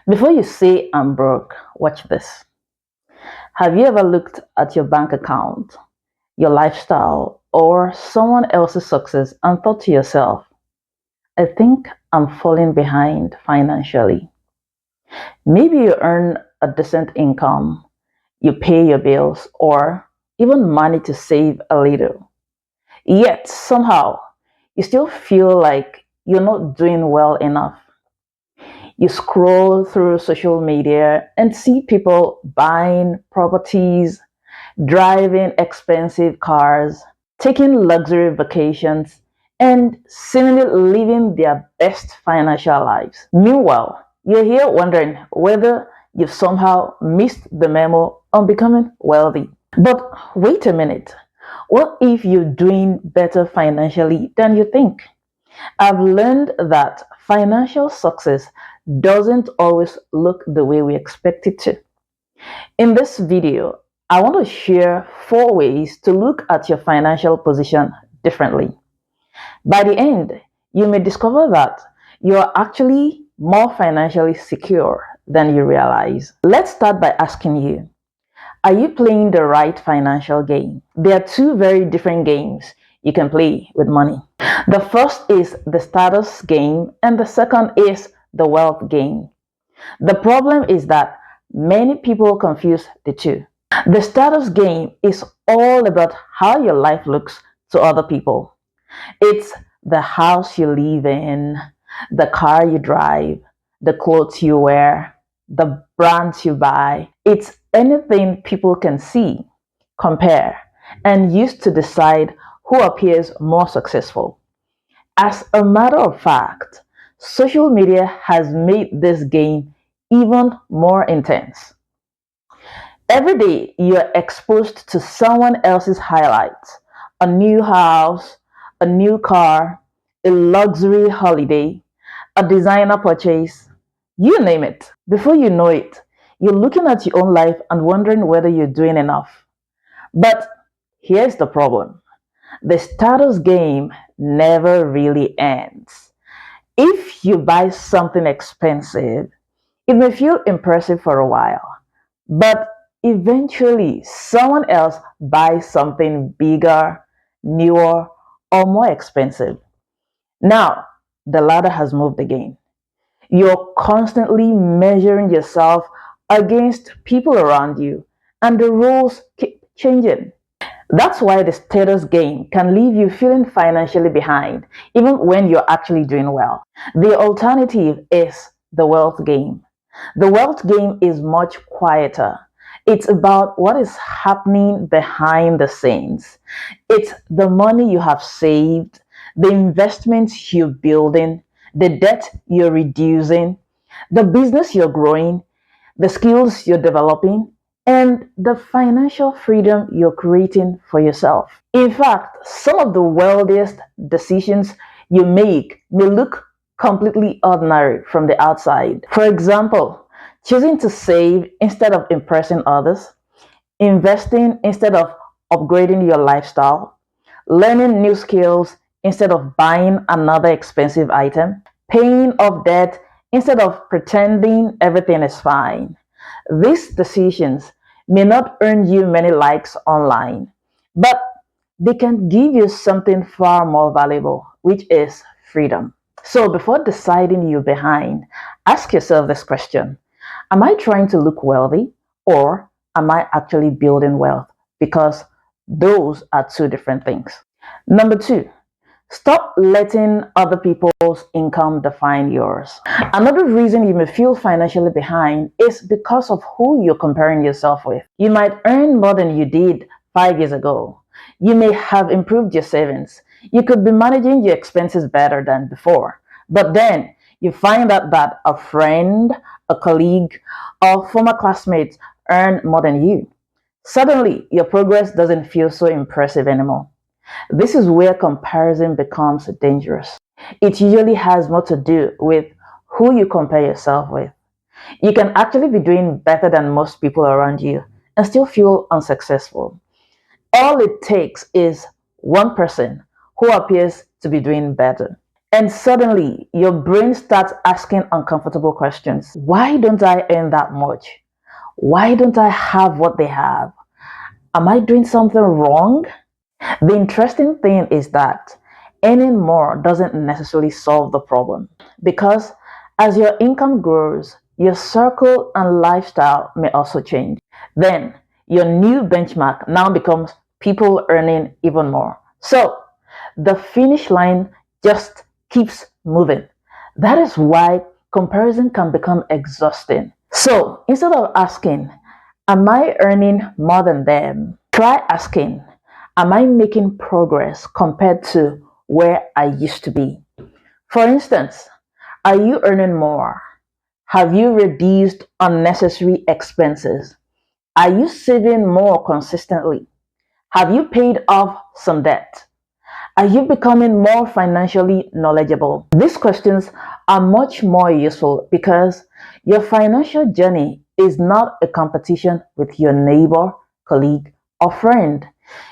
Before you say I'm broke, watch this. Have you ever looked at your bank account, your lifestyle, or someone else's success and thought to yourself, I think I'm falling behind financially? Maybe you earn a decent income, you pay your bills, or even manage to save a little. Yet somehow you still feel like you're not doing well enough. You scroll through social media and see people buying properties, driving expensive cars, taking luxury vacations, and seemingly living their best financial lives. Meanwhile, you're here wondering whether you've somehow missed the memo on becoming wealthy. But wait a minute. What if you're doing better financially than you think? I've learned that financial success doesn't always look the way we expect it to. In this video, I want to share 4 ways to look at your financial position differently. By the end, you may discover that you are actually more financially secure than you realize. Let's start by asking you, are you playing the right financial game? There are two very different games you can play with money. The first is the status game, and the second is the wealth game. The problem is that many people confuse the two. The status game is all about how your life looks to other people. It's the house you live in, the car you drive, the clothes you wear, the brands you buy. It's anything people can see, compare, and use to decide who appears more successful. As a matter of fact, social media has made this game even more intense. Every day you're exposed to someone else's highlights, a new house, a new car, a luxury holiday, a designer purchase, you name it. Before you know it, you're looking at your own life and wondering whether you're doing enough. But here's the problem, the status game never really ends. If you buy something expensive, it may feel impressive for a while, but eventually someone else buys something bigger, newer, or more expensive. Now, the ladder has moved again. You're constantly measuring yourself against people around you, and the rules keep changing. That's why the status game can leave you feeling financially behind, even when you're actually doing well. The alternative is the wealth game. The wealth game is much quieter. It's about what is happening behind the scenes. It's the money you have saved, the investments you're building, the debt you're reducing, the business you're growing, the skills you're developing, and the financial freedom you're creating for yourself. In fact, some of the wealthiest decisions you make may look completely ordinary from the outside. For example, choosing to save instead of impressing others, investing instead of upgrading your lifestyle, learning new skills instead of buying another expensive item, paying off debt instead of pretending everything is fine. These decisions may not earn you many likes online, but they can give you something far more valuable, which is freedom. So before deciding you're behind, ask yourself this question. Am I trying to look wealthy, or am I actually building wealth? Because those are two different things. Number two, stop letting other people's income define yours. Another reason you may feel financially behind is because of who you're comparing yourself with. You might earn more than you did 5 years ago. You may have improved your savings. You could be managing your expenses better than before. But then you find out that a friend, a colleague, or former classmates earn more than you. Suddenly, your progress doesn't feel so impressive anymore. This is where comparison becomes dangerous. It usually has more to do with who you compare yourself with. You can actually be doing better than most people around you and still feel unsuccessful. All it takes is one person who appears to be doing better. And suddenly, your brain starts asking uncomfortable questions. Why don't I earn that much? Why don't I have what they have? Am I doing something wrong? The interesting thing is that earning more doesn't necessarily solve the problem because as your income grows, your circle and lifestyle may also change. Then your new benchmark now becomes people earning even more. So the finish line just keeps moving. That is why comparison can become exhausting. So instead of asking, am I earning more than them? Try asking, am I making progress compared to where I used to be? For instance, are you earning more? Have you reduced unnecessary expenses? Are you saving more consistently? Have you paid off some debt? Are you becoming more financially knowledgeable? These questions are much more useful because your financial journey is not a competition with your neighbor, colleague, or friend.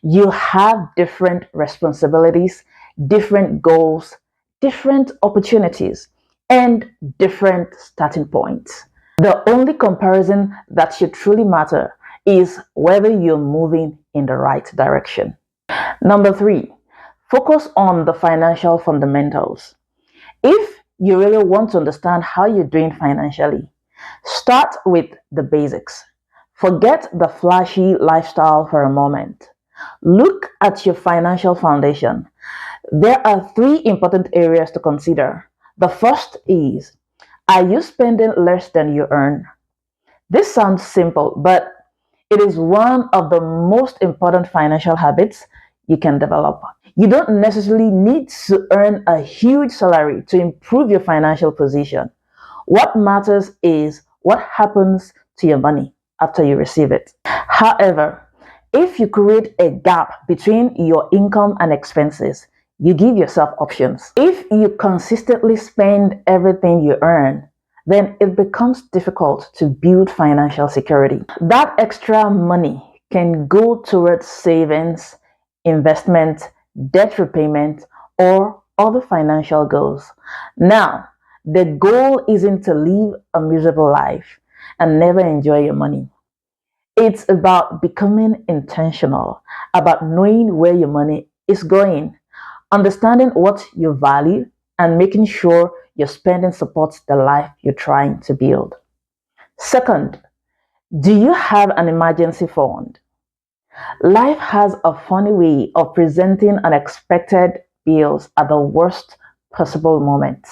You have different responsibilities, different goals, different opportunities, and different starting points. The only comparison that should truly matter is whether you're moving in the right direction. Number three, focus on the financial fundamentals. If you really want to understand how you're doing financially, start with the basics. Forget the flashy lifestyle for a moment. Look at your financial foundation. There are three important areas to consider. The first is, are you spending less than you earn? This sounds simple, but it is one of the most important financial habits you can develop. You don't necessarily need to earn a huge salary to improve your financial position. What matters is what happens to your money after you receive it. However, if you create a gap between your income and expenses, you give yourself options. If you consistently spend everything you earn, then it becomes difficult to build financial security. That extra money can go towards savings, investment, debt repayment, or other financial goals. Now, the goal isn't to live a miserable life and never enjoy your money. It's about becoming intentional, about knowing where your money is going, understanding what you value, and making sure your spending supports the life you're trying to build. Second, do you have an emergency fund? Life has a funny way of presenting unexpected bills at the worst possible moments.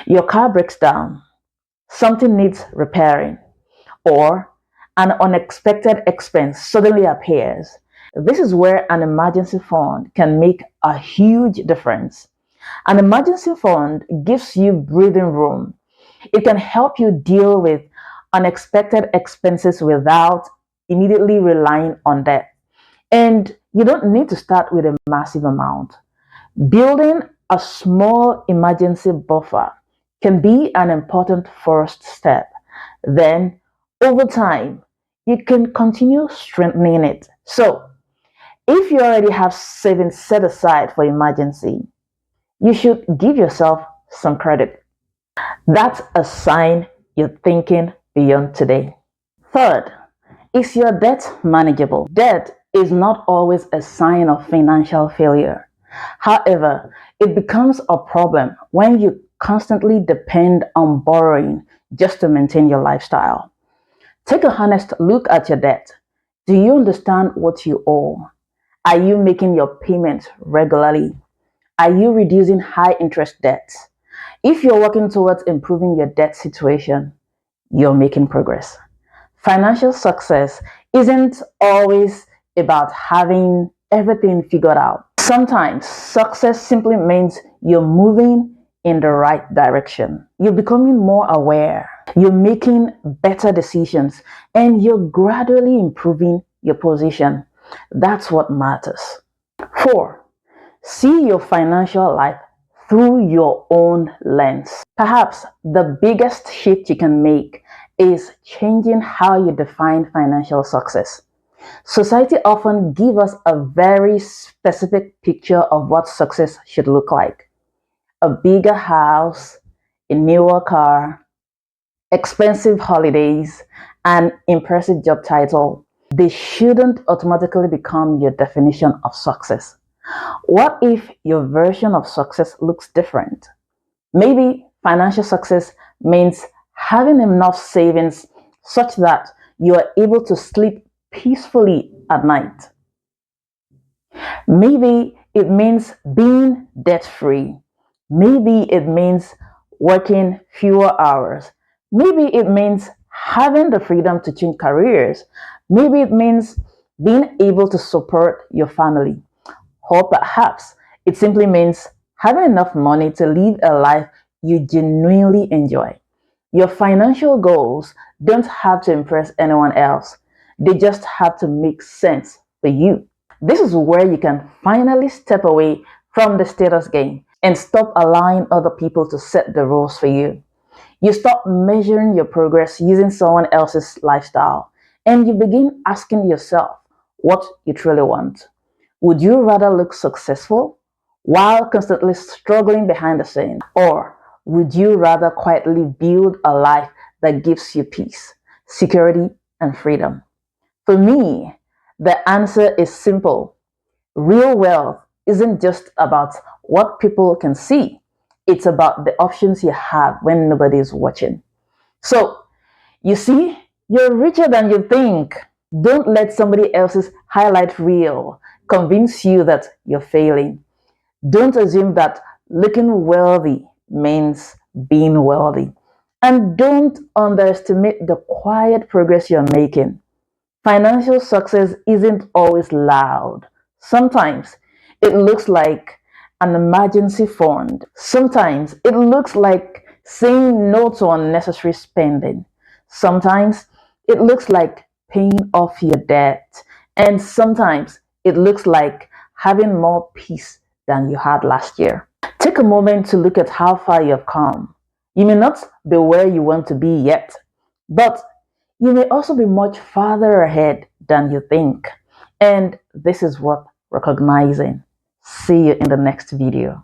Your car breaks down, something needs repairing, or an unexpected expense suddenly appears. This is where an emergency fund can make a huge difference. An emergency fund gives you breathing room. It can help you deal with unexpected expenses without immediately relying on debt. And you don't need to start with a massive amount. Building a small emergency buffer can be an important first step. Then, over time, you can continue strengthening it. So, if you already have savings set aside for emergency, you should give yourself some credit. That's a sign you're thinking beyond today. Third, is your debt manageable? Debt is not always a sign of financial failure. However, it becomes a problem when you constantly depend on borrowing just to maintain your lifestyle. Take a honest look at your debt. Do you understand what you owe? Are you making your payments regularly? Are you reducing high interest debts? If you're working towards improving your debt situation, you're making progress. Financial success isn't always about having everything figured out. Sometimes success simply means you're moving in the right direction. You're becoming more aware. You're making better decisions and you're gradually improving your position. That's what matters. Four, see your financial life through your own lens. Perhaps the biggest shift you can make is changing how you define financial success. Society often gives us a very specific picture of what success should look like. a bigger house, a newer car, expensive holidays, an impressive job title, they shouldn't automatically become your definition of success. What if your version of success looks different? Maybe financial success means having enough savings such that you are able to sleep peacefully at night. Maybe it means being debt free. Maybe it means working fewer hours. Maybe it means having the freedom to change careers. Maybe it means being able to support your family. Or perhaps it simply means having enough money to live a life you genuinely enjoy. Your financial goals don't have to impress anyone else, they just have to make sense for you. This is where you can finally step away from the status game and stop allowing other people to set the rules for you. You stop measuring your progress using someone else's lifestyle and you begin asking yourself what you truly want. Would you rather look successful while constantly struggling behind the scenes? Or would you rather quietly build a life that gives you peace, security, and freedom? For me, the answer is simple. Real wealth isn't just about what people can see, it's about the options you have when nobody is watching. So, you see, you're richer than you think. Don't let somebody else's highlight reel convince you that you're failing. Don't assume that looking wealthy means being wealthy. And don't underestimate the quiet progress you're making. Financial success isn't always loud. Sometimes it looks like an emergency fund. Sometimes it looks like saying no to unnecessary spending. Sometimes it looks like paying off your debt. And sometimes it looks like having more peace than you had last year. Take a moment to look at how far you've come. You may not be where you want to be yet, but you may also be much farther ahead than you think. And this is what recognizing. See you in the next video.